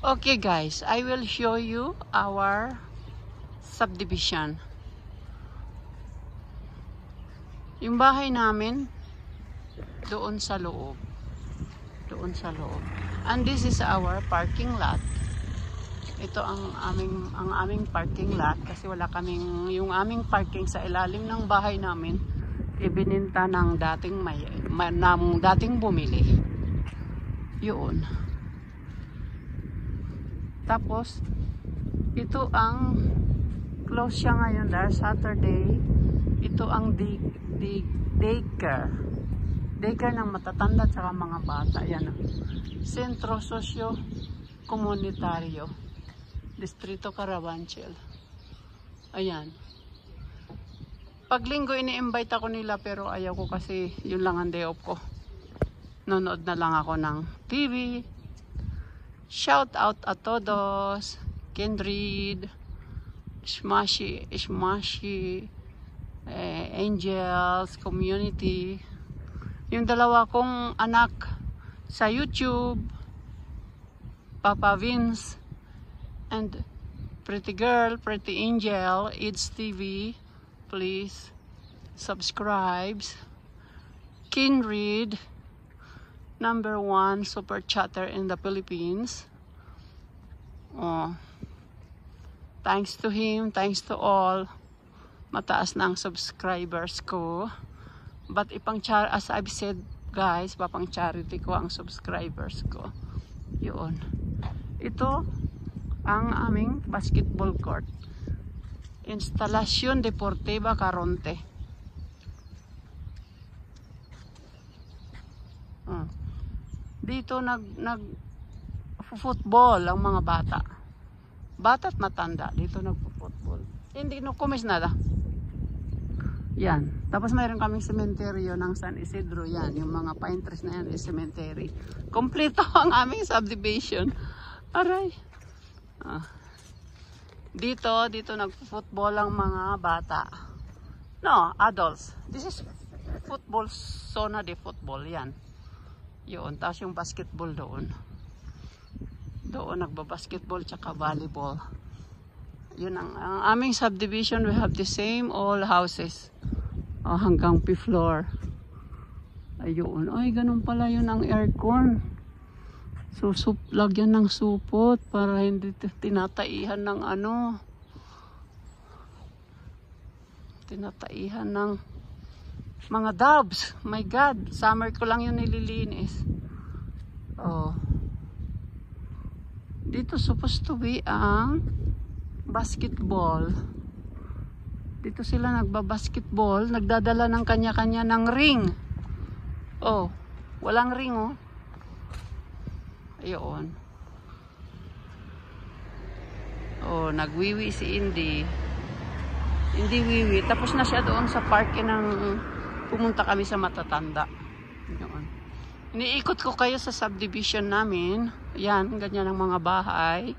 Okay guys, I will show you our subdivision. Yung bahay namin doon sa loob. Doon sa loob. And this is our parking lot. Ito ang aming parking lot kasi wala kaming yung aming parking sa ilalim ng bahay namin ibininta ng dating bumili. Yun. Tapos ito ang close siya ngayon dahil Saturday. Ito ang daycare ng matatanda at mga bata. Yan, Sentro Sosyo Komunitaryo, Distrito Carabanchel. Ayan. Pag linggo ini-invite ako nila pero ayaw ko kasi yun lang ang day off ko. Nonood na lang ako ng TV. Shout out a todos, Kindred, Smashy, Angels, Community. Yung dalawa kong anak sa YouTube, Papa Vince, and Pretty Girl, Pretty Angel, It's TV. Please subscribe. Kindred, #1 super chatter in the Philippines. Oh, thanks to him, thanks to all. Mataas na ang subscribers ko. But as I've said guys, papang charity ko ang subscribers ko. Yun. Ito ang aming basketball court. Instalasyon Deportiva Caronte. Dito nag-football ang mga bata. Bata at matanda. Dito nag-football. Hindi no kumis nada. Yan. Tapos mayroon kaming sementeryo ng San Isidro. Yan. Yung mga pine trees na yan is cemetery. Kompleto ang aming subdivision. Aray. Dito nag-football ang mga bata. No, adults. This is football, zona de football. Yan. Yun, tapos yung basketball doon. Doon nagbabasketball tsaka volleyball. Yun ang aming subdivision. We have the same all houses. Hanggang P-floor. Ayun. Ay, ganun pala yun ang aircon. So, lagyan ng supot para hindi tinataihan ng ano. Tinataihan ng mga doves. My God, summer ko lang yun nililinis. Oh. Dito supposed to be ang basketball. Dito sila nagbabasketball. Nagdadala ng kanya-kanya ng ring. Oh, walang ring oh. Ayun. Oh, nagwiwi si Indy. Hindi wiwi. Tapos na siya doon sa parke ng pumunta kami sa matatanda. Yun. Iniikot ko kayo sa subdivision namin. Yan, ganyan ang mga bahay.